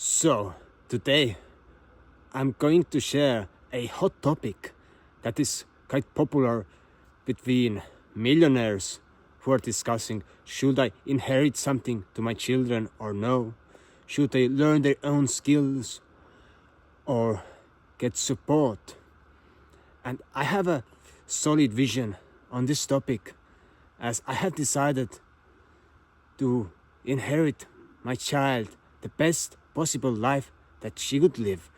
So, today I'm going to share a hot topic that is quite popular between millionaires who are discussing, should I inherit something to my children or no? Should they learn their own skills or get support? And I have a solid vision on this topic, as I have decided to inherit my child the best possible life that she could live,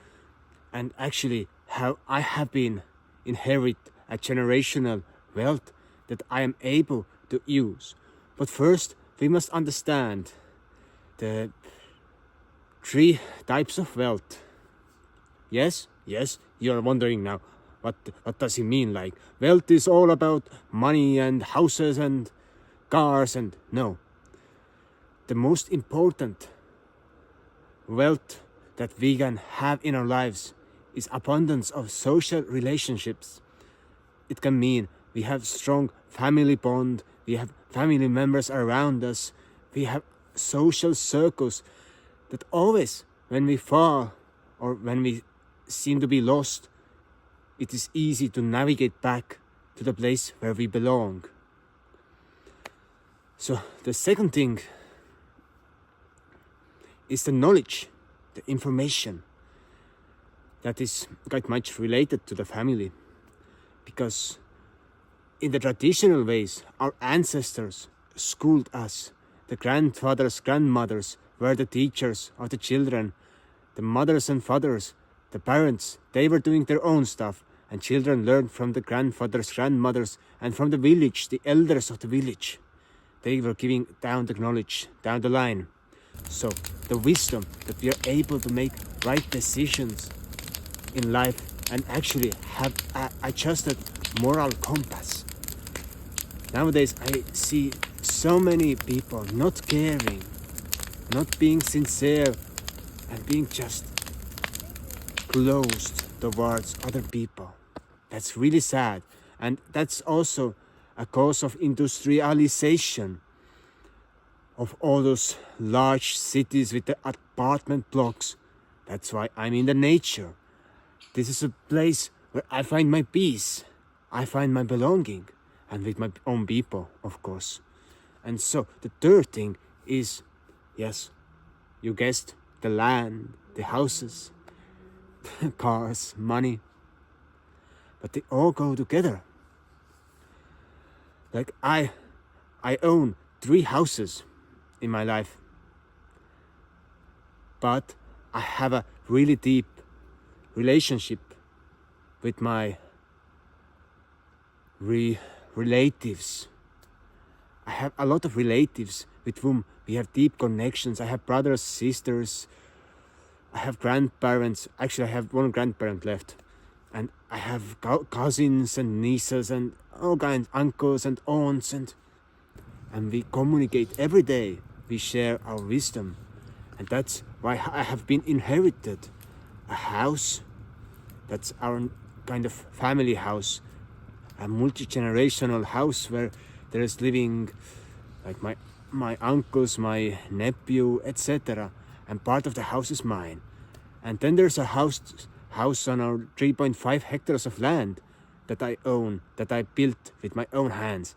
and actually how I have been inherit a generational wealth that I am able to use. But first we must understand the three types of wealth. Yes, you're wondering now, what does he mean? Like, wealth is all about money and houses and cars, and no. The most important wealth that we can have in our lives is abundance of social relationships. It can mean we have strong family bond, we have family members around us, we have social circles that always, when we fall or when we seem to be lost, it is easy to navigate back to the place where we belong. So the second thing is the knowledge, the information that is quite much related to the family. Because in the traditional ways, our ancestors schooled us. The grandfathers, grandmothers were the teachers of the children. The mothers and fathers, the parents, they were doing their own stuff. And children learned from the grandfathers, grandmothers, and from the village, the elders of the village. They were giving down the knowledge, down the line. So the wisdom that we are able to make right decisions in life and actually have adjusted moral compass. Nowadays I see so many people not caring, not being sincere, and being just closed towards other people. That's really sad, and that's also a cause of industrialization of all those large cities with the apartment blocks. That's why I'm in the nature. This is a place where I find my peace, I find my belonging, and with my own people, of course. And so the third thing is, yes, you guessed, the land, the houses, cars, money. But they all go together. Like I own 3 houses in my life, but I have a really deep relationship with my relatives. I have a lot of relatives with whom we have deep connections. I have brothers, sisters, I have grandparents. Actually, I have one grandparent left, and I have cousins and nieces and all kinds, uncles and aunts, and we communicate every day. We share our wisdom, and that's why I have been inherited a house. That's our kind of family house, a multi-generational house where there is living like my uncles, my nephew, etc. And part of the house is mine. And then there's a house on our 3.5 hectares of land that I own, that I built with my own hands.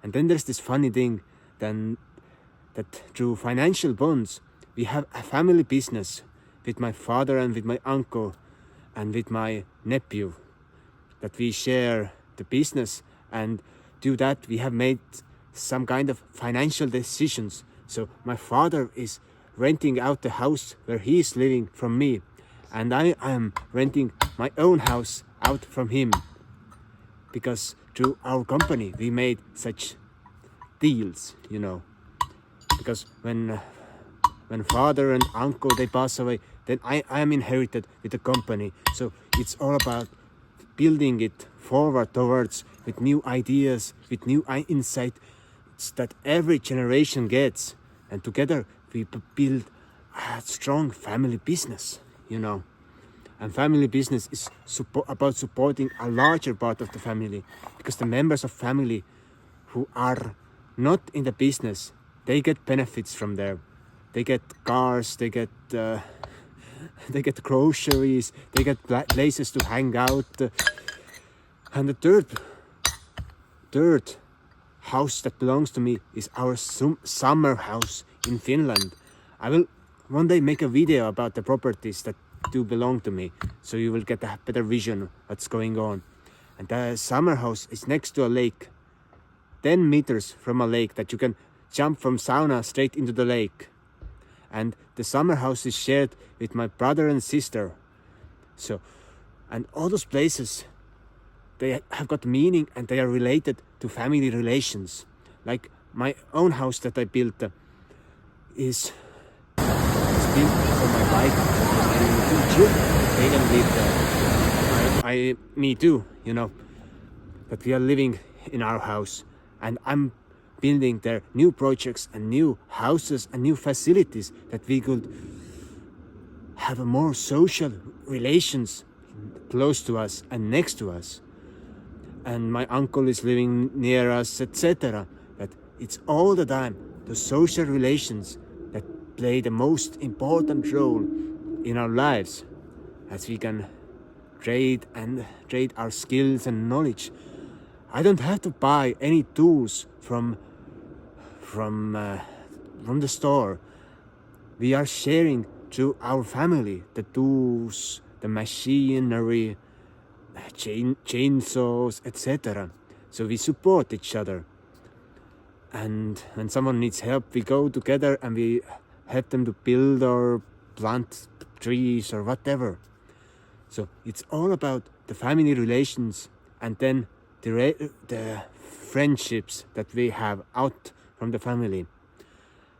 And then there's this funny thing then, that through financial bonds, we have a family business with my father and with my uncle and with my nephew, that we share the business, and do that we have made some kind of financial decisions. So my father is renting out the house where he is living from me, and I am renting my own house out from him, because through our company we made such deals, because when father and uncle, they pass away, then I am inherited with the company. So it's all about building it forward towards with new ideas, with new insight that every generation gets, and together we build a strong family business, And family business is about supporting a larger part of the family, because the members of family who are not in the business, they get benefits from there. They get cars, they get they get groceries, they get places to hang out. And the third house that belongs to me is our summer house in Finland. I will one day make a video about the properties that do belong to me, so you will get a better vision of what's going on. And the summer house is next to a lake, 10 meters from a lake, that you can jump from sauna straight into the lake. And the summer house is shared with my brother and sister. So, and all those places, they have got meaning and they are related to family relations. Like my own house that I built is built for my wife and 2 children. They can live there. Me too, you know. But we are living in our house, and I'm building there new projects and new houses and new facilities that we could have a more social relations close to us and next to us. And my uncle is living near us, etc. But it's all the time the social relations that play the most important role in our lives, as we can trade our skills and knowledge. I don't have to buy any tools from the store. We are sharing to our family the tools, the machinery, chainsaws, etc. So we support each other. And when someone needs help, we go together and we help them to build or plant trees or whatever. So it's all about the family relations, and then the friendships that we have out from the family.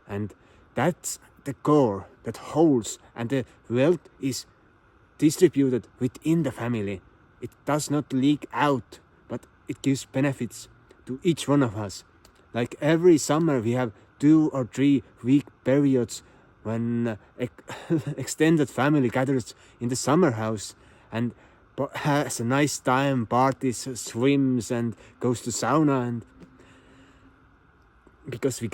And that's the core that holds, and the wealth is distributed within the family. It does not leak out, but it gives benefits to each one of us. Like every summer we have 2 or 3 week periods when extended family gathers in the summer house and has a nice time, parties, swims, and goes to sauna. And because we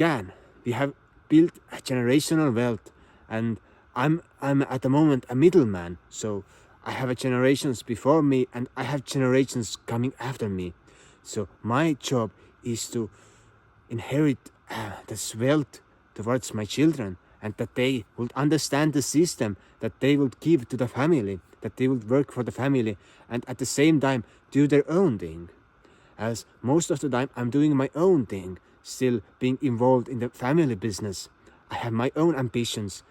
have built a generational wealth, and I'm at the moment a middleman, so I have generations before me and I have generations coming after me. So my job is to inherit this wealth towards my children, and that they would understand the system that they would give to the family, that they would work for the family, and at the same time do their own thing. As most of the time I'm doing my own thing, still being involved in the family business. I have my own ambitions,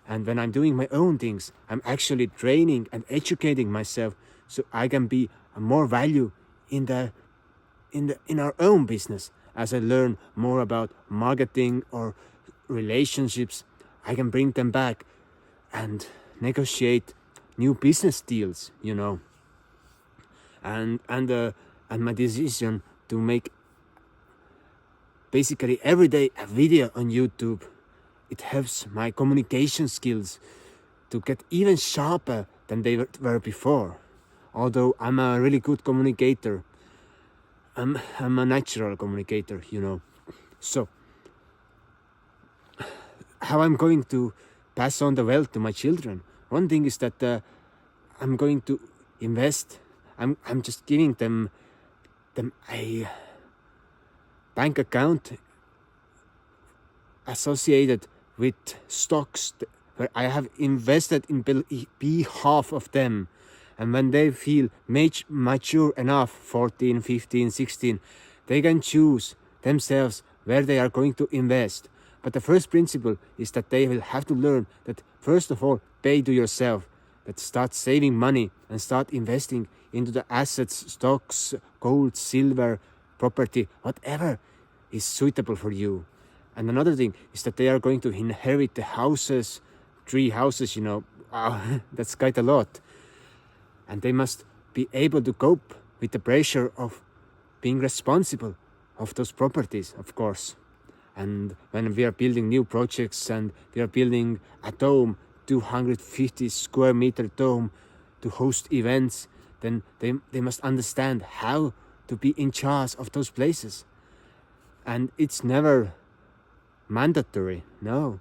and when I'm doing my own things, I'm actually training and educating myself so I can be a more value in our own business. As I learn more about marketing or relationships, I can bring them back and negotiate new business deals, you know. And my decision to make basically every day a video on YouTube, it helps my communication skills to get even sharper than they were before. Although I'm a really good communicator, I'm a natural communicator, you know. So how I'm going to pass on the wealth to my children? One thing is that I'm going to invest. I'm just giving them a bank account associated with stocks where I have invested in behalf of them. And when they feel mature enough, 14, 15, 16, they can choose themselves where they are going to invest. But the first principle is that they will have to learn that, first of all, pay to yourself, that start saving money and start investing into the assets, stocks, gold, silver, property, whatever is suitable for you. And another thing is that they are going to inherit the houses, 3 houses, you know. That's quite a lot. And they must be able to cope with the pressure of being responsible of those properties, of course. And when we are building new projects and we are building a dome, 250 square meter dome to host events, then they must understand how to be in charge of those places. And it's never mandatory, no.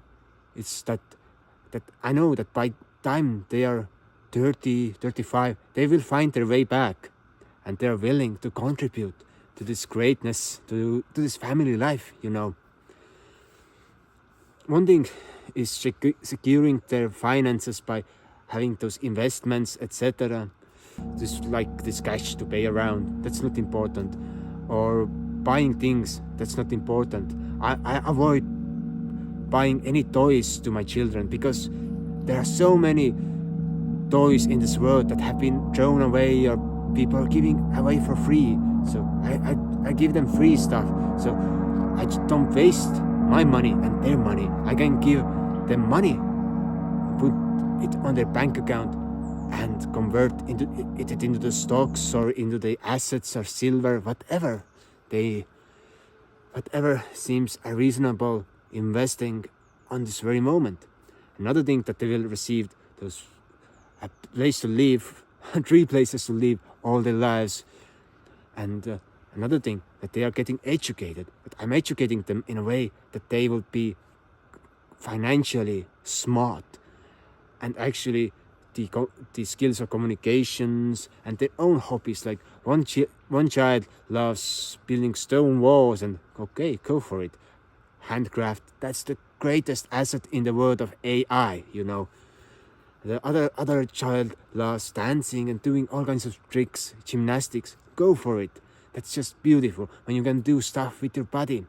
It's that I know that by time they are 30, 35, they will find their way back, and they are willing to contribute to this greatness, to this family life, you know. One thing is securing their finances by having those investments, etc. This cash to pay around, that's not important. Or buying things, that's not important. I avoid buying any toys to my children, because there are so many toys in this world that have been thrown away or people are giving away for free. So I give them free stuff. So I just don't waste my money and their money. I can give them money, put it on their bank account, and convert it into the stocks or into the assets or silver, whatever seems a reasonable investing on this very moment. Another thing that they will receive, a place to live, 3 places to live all their lives. And another thing, that they are getting educated, but I'm educating them in a way that they will be financially smart, and actually the skills of communications and their own hobbies. Like one child loves building stone walls, and okay, go for it. Handcraft, that's the greatest asset in the world of AI, you know. The other child loves dancing and doing all kinds of tricks, gymnastics. Go for it. That's just beautiful when you can do stuff with your body.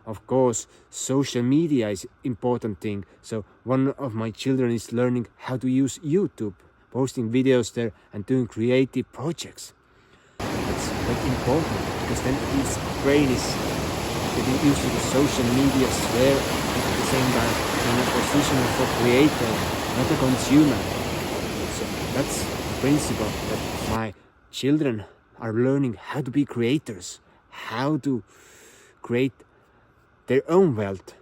Of course, social media is important thing. So one of my children is learning how to use YouTube, posting videos there and doing creative projects. That's very important, because then his brain is getting used to the social media sphere, and at the same time in a position of a creator, not a consumer. So that's the principle, that my children are learning how to be creators, how to create their own wealth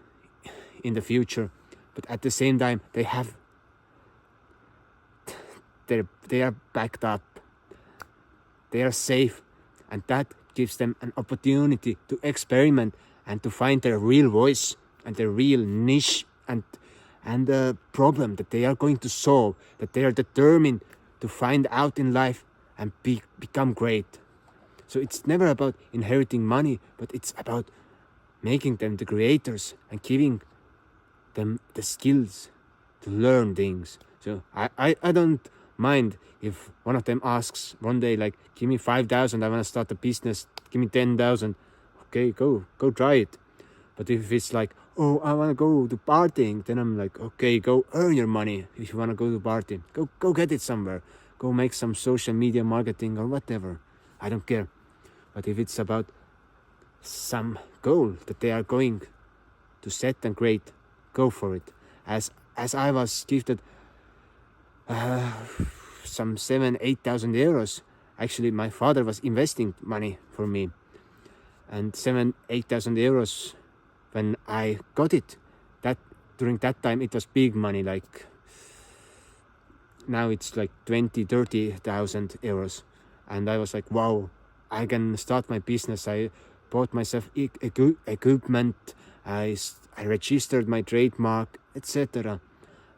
in the future, but at the same time they are backed up, they are safe, and that gives them an opportunity to experiment and to find their real voice and their real niche and the problem that they are going to solve, that they are determined to find out in life and become great. So it's never about inheriting money, but it's about making them the creators and giving them the skills to learn things. So I don't mind if one of them asks one day, like, give me 5,000, I want to start a business, give me 10,000. Okay, go try it. But if it's like, oh, I want to go to partying, then I'm like, okay, go earn your money. If you want to go to party, go get it somewhere. Go make some social media marketing or whatever. I don't care. But if it's about some goal that they are going to set and create, go for it. As I was gifted some 7,000-8,000 euros. Actually, my father was investing money for me, and 7,000-8,000 euros when I got it. That during that time it was big money. Like now it's like 20,000-30,000 euros, and I was like, wow, I can start my business. I bought myself equipment. I registered my trademark, etc.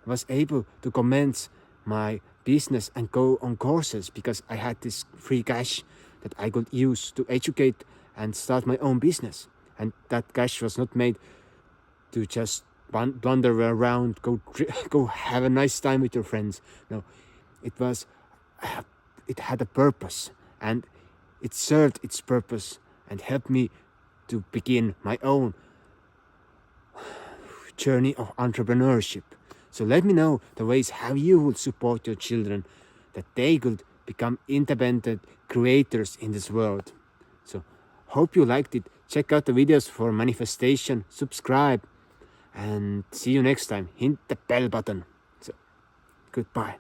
I was able to commence my business and go on courses because I had this free cash that I could use to educate and start my own business. And that cash was not made to just blunder around, go have a nice time with your friends. No, it had a purpose, and it served its purpose and helped me to begin my own journey of entrepreneurship. So let me know the ways how you would support your children, that they could become independent creators in this world. So hope you liked it. Check out the videos for manifestation, subscribe, and see you next time. Hit the bell button. So goodbye.